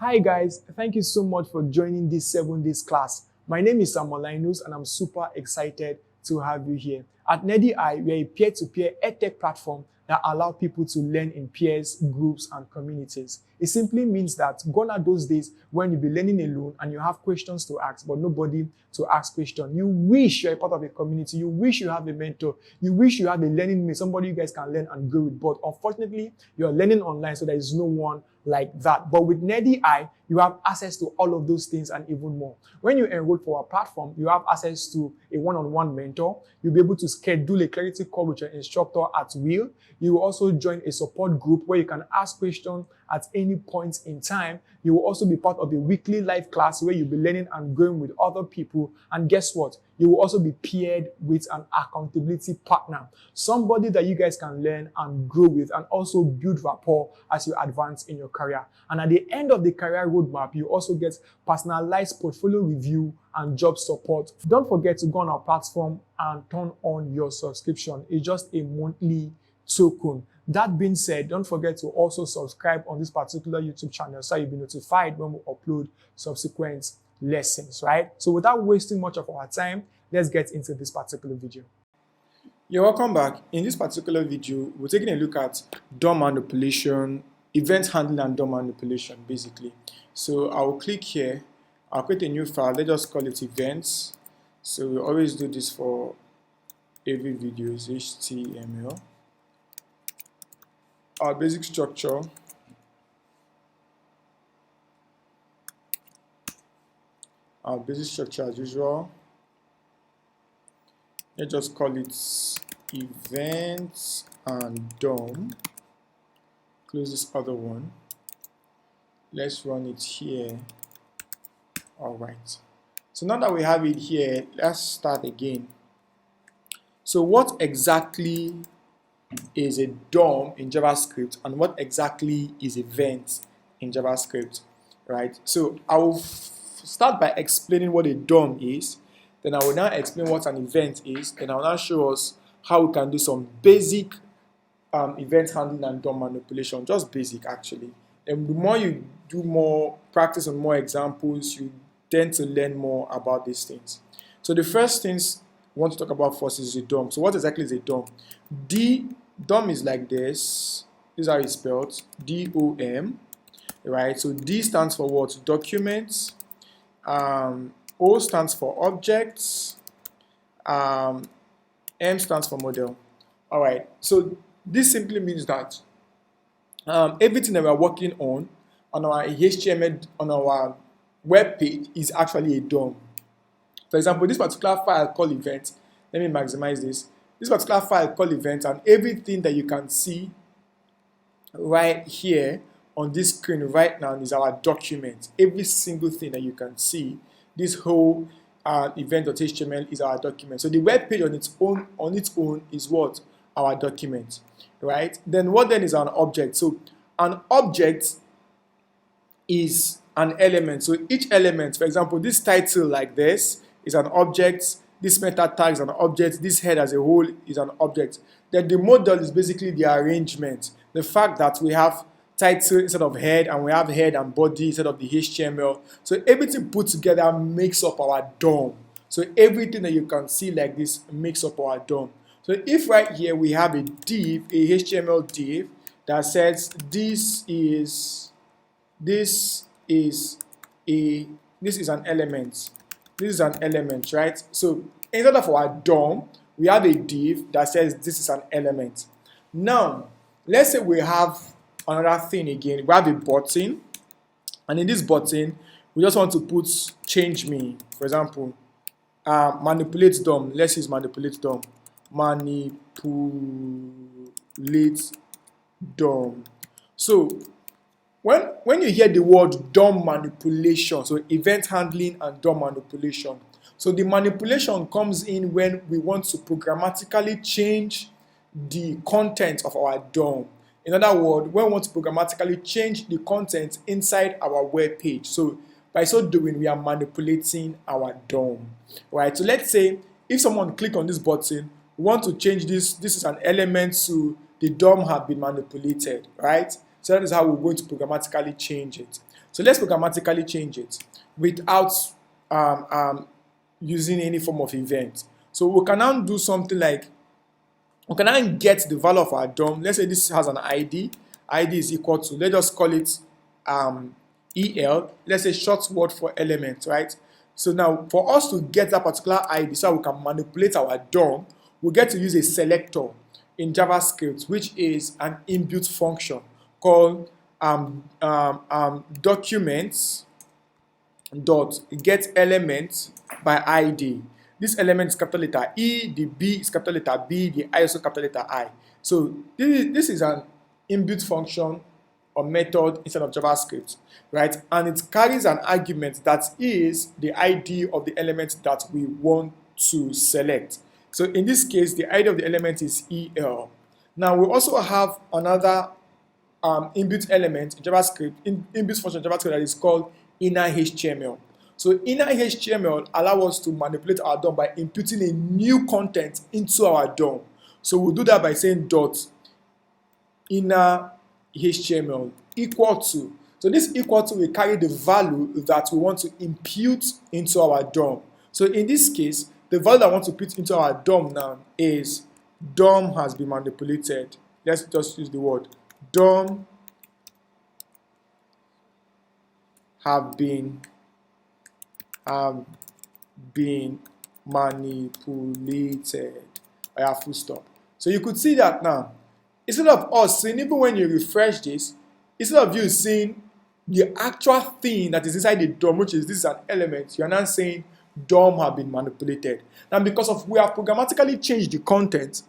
Hi guys, thank you so much for joining this 7 days class. My name is Samuel Linus and I'm super excited to have you here. At NEDI, we are a peer-to-peer edtech platform that allow people to learn in peers, groups, and communities. It simply means that gone are those days when you'll be learning alone and you have questions to ask, but nobody to ask questions. You wish you're a part of a community. You wish you have a mentor. You wish you have a learning mate, somebody you guys can learn and grow with. But unfortunately, you're learning online, so there is no one like that. But with NEDI, you have access to all of those things and even more. When you enroll for our platform, you have access to a one-on-one mentor. You'll be able to schedule a clarity call with your instructor at will. You will also join a support group where you can ask questions at any point in time. You will also be part of a weekly live class where you'll be learning and growing with other people. And guess what? You will also be paired with an accountability partner, somebody that you guys can learn and grow with and also build rapport as you advance in your career. And at the end of the career roadmap, you also get personalized portfolio review and job support. Don't forget to go on our platform and turn on your subscription. It's just a monthly token. That being said, don't forget to also subscribe on this particular YouTube channel so you'll be notified when we upload subsequent lessons, right? So without wasting much of our time, let's get into this particular video. You're welcome back. In this particular video, we're taking a look at DOM manipulation, event handling and DOM manipulation, basically. So I'll click here, I'll create a new file, let's just call it events. So we always do this for every video, is HTML. Our basic structure. Our basic structure as usual. Let's just call it events and DOM. Close this other one. Let's run it here. All right. So now that we have it here, let's start again. So what exactly is a DOM in JavaScript and what exactly is event in JavaScript, right? So I will start by explaining what a DOM is. Then I will now explain what an event is. Then I will now show us how we can do some basic event handling and DOM manipulation, just basic actually. And the more you do more practice on more examples, you tend to learn more about these things. So the first things we want to talk about first is the DOM. So what exactly is a DOM? DOM is like this. This is how it's spelled, DOM, right? So D stands for what? Documents. O stands for objects. M stands for model. All right. So this simply means that everything that we're working on our HTML, on our web page is actually a DOM. For example, this particular file called event, let me maximize this. This particular file called event, and everything that you can see right here on this screen right now is our document. Every single thing that you can see, this whole event.html is our document. So the web page on its own is what? Our document, right? Then what then is an object? So an object is an element. So each element, for example, this title like this is an object. This meta tag is an object. This head as a whole is an object. Then the model is basically the arrangement. The fact that we have title instead of head and we have head and body instead of the HTML. So everything put together makes up our DOM. So everything that you can see like this makes up our DOM. So if right here we have a div, a HTML div that says this is an element. This is an element, right? So instead of our DOM, we have a div that says this is an element. Now, let's say we have another thing again. We have a button, and in this button, we just want to put change me. For example, manipulate DOM. Let's use manipulate DOM. Manipulate DOM. So when you hear the word DOM manipulation, so event handling and DOM manipulation, so the manipulation comes in when we want to programmatically change the content of our DOM. In other words, when we want to programmatically change the content inside our web page. So by so doing, we are manipulating our DOM, right? So let's say if someone click on this button, we want to change this is an element to the DOM have been manipulated, right? So that is how we're going to programmatically change it. So let's programmatically change it without using any form of event. So we can now do something like, we can now get the value of our DOM. Let's say this has an ID. ID is equal to, let's just call it EL. Let's say short word for element, right? So now for us to get that particular ID so we can manipulate our DOM, we get to use a selector in JavaScript, which is an inbuilt function called documents dot get element by ID. This element is capital letter E, the B is capital letter B, the I is also capital letter I. So this is an inbuilt function or method inside of JavaScript, right? And it carries an argument that is the ID of the element that we want to select. So in this case, the ID of the element is EL. Now we also have another inbuilt element in JavaScript, inbuilt function in JavaScript that is called inner HTML. So inner HTML allows us to manipulate our DOM by inputting a new content into our DOM. So we'll do that by saying dot inner HTML equal to. So this equal to will carry the value that we want to impute into our DOM. So in this case, the value that I want to put into our DOM now is DOM has been manipulated. Let's just use the word DOM have been manipulated. I have full stop. So you could see that now. Instead of us seeing, even when you refresh this, instead of you seeing the actual thing that is inside the DOM, which is this is an element, you are now saying DOM have been manipulated. Now because of we have programmatically changed the content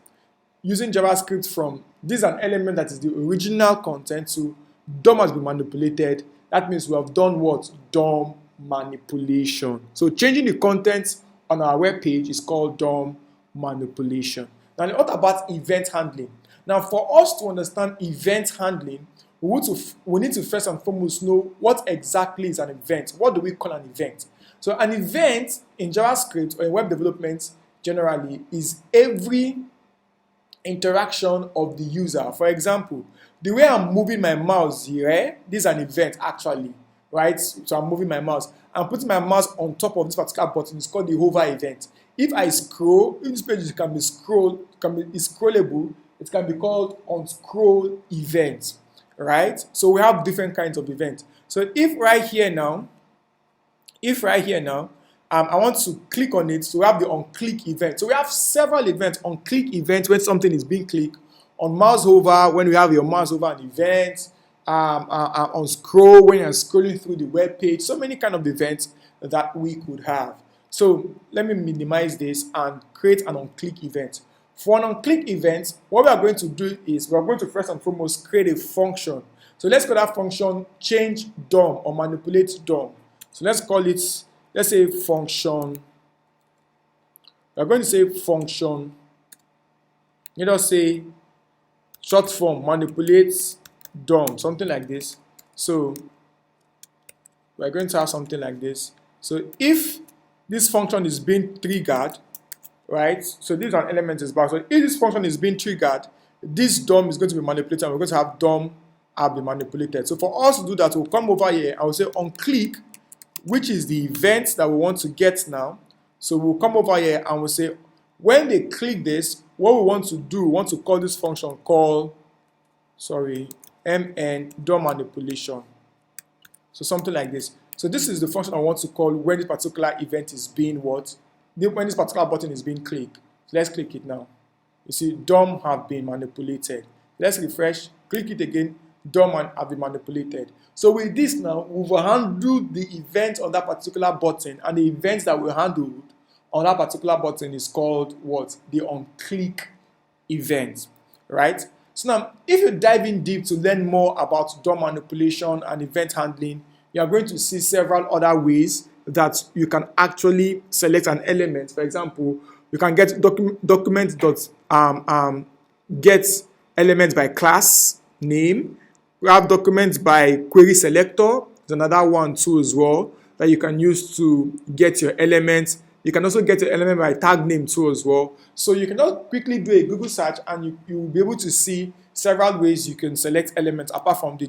using JavaScript from this is an element that is the original content to DOM has been manipulated, that means we have done what? DOM manipulation. So changing the content on our web page is called DOM manipulation. Now what about event handling? Now for us to understand event handling, we need to first and foremost know what exactly is an event. What do we call an event? So an event in JavaScript or in web development generally is every interaction of the user. For example, the way I'm moving my mouse here, this is an event actually, right? So I'm moving my mouse. I'm putting my mouse on top of this particular button. It's called the hover event. If I scroll, if this page can be scrollable, it can be called on scroll event, right? So we have different kinds of events. So if right here now, I want to click on it, so we have the on click event. So we have several events. On click event when something is being clicked, on mouse over when we have your mouse over an event, on scroll when you're scrolling through the web page. So many kind of events that we could have. So let me minimize this and create an on click event. For an on click event, what we are going to do is we are going to first and foremost create a function. So let's call that function change DOM or manipulate DOM. So let's call it, let's say function. We're going to say function. Let us say short form manipulate DOM, something like this. So we're going to have something like this. So if this function is being triggered, right? So this is an element is back. So if this function is being triggered, this DOM is going to be manipulated. And we're going to have DOM have been manipulated. So for us to do that, we'll come over here and we'll say on click, which is the event that we want to get now. So we'll come over here and we'll say when they click this, what we want to do, we want to call this function call, mn DOM manipulation. So something like this. So this is the function I want to call when this particular event is being what? When this particular button is being clicked. So let's click it now. You see DOM have been manipulated. Let's refresh, click it again, DOM have been manipulated. So with this now, we've handled the event on that particular button, and the events that we handled on that particular button is called what? The on click event, right? So now, if you dive in deep to learn more about DOM manipulation and event handling, you are going to see several other ways that you can actually select an element. For example, you can get get elements by class name. We have documents by query selector. There's another one too as well that you can use to get your elements. You can also get your element by tag name too as well. So you can just quickly do a Google search and you will be able to see several ways you can select elements apart from the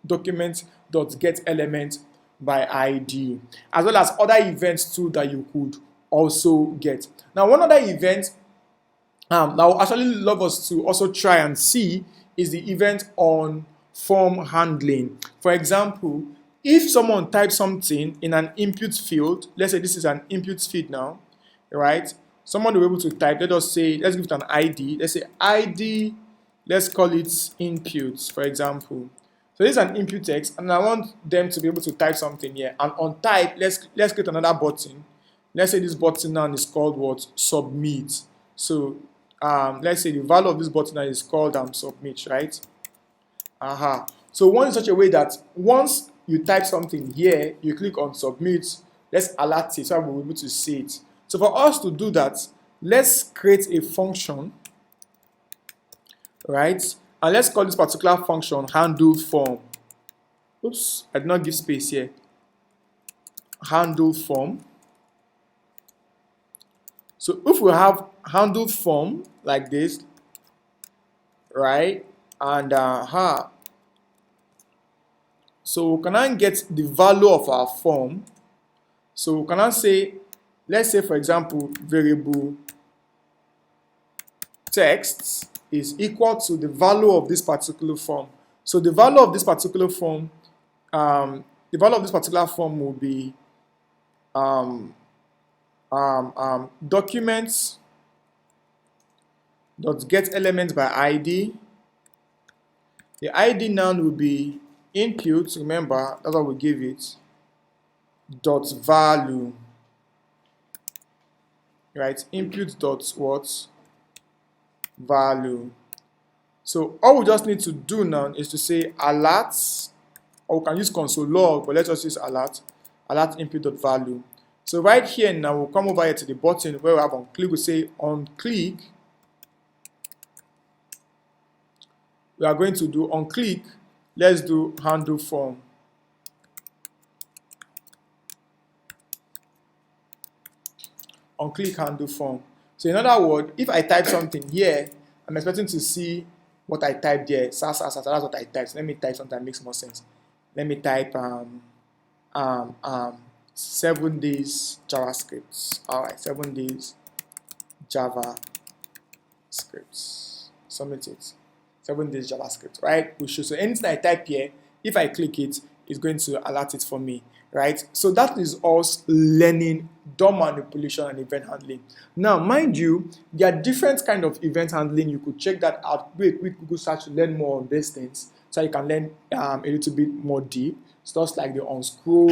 document.getElement by ID, as well as other events too that you could also get. Now, one other event that I would actually love us to also try and see is the event on form handling. For example, if someone types something in an input field, let's say this is an input field now, right? Someone will be able to type, let us say, let's give it an ID. Let's say ID, let's call it inputs, for example. So this is an input text, and I want them to be able to type something here. And on type, let's create another button. Let's say this button now is called what? Submit. So let's say the value of this button now is called submit, right? So one in such a way that once you type something here, you click on submit, let's alert it so we'll be able to see it. So for us to do that, let's create a function, right? And let's call this particular function handle form. Oops, I did not give space here. Handle form. So if we have handle form like this, right? And so we can get the value of our form. So we can say, let's say for example, variable text is equal to the value of this particular form. So the value of this particular form, will be documents.getElement by ID. The ID now will be input, remember that's what we give it, dot value, right? Input dot what? Value. So all we just need to do now is to say alert, or we can use console log, but let's just use alert input dot value. So right here now we'll come over here to the button where we have on click. We say on click. We are going to do on click. Let's do handle form. On click handle form. So in other words, if I type something here, I'm expecting to see what I typed there. That's what I typed. So let me type something that makes more sense. Let me type 7 days JavaScript. Alright, 7 days JavaScript. Submit it. 7 days JavaScript, right? We should. So anything I type here, if I click it, it's going to alert it for me, right? So that is us learning DOM manipulation and event handling. Now, mind you, there are different kind of event handling. You could check that out. Do a quick Google search to learn more on these things, so you can learn a little bit more deep. Stuff like the on scroll,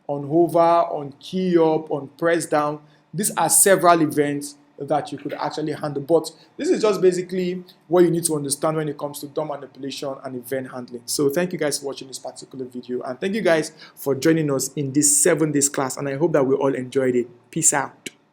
on hover, on key up, on press down. These are several events that you could actually handle, but this is just basically what you need to understand when it comes to DOM manipulation and event handling. So thank you guys for watching this particular video, and thank you guys for joining us in this 7 days class, and I hope that we all enjoyed it. Peace out.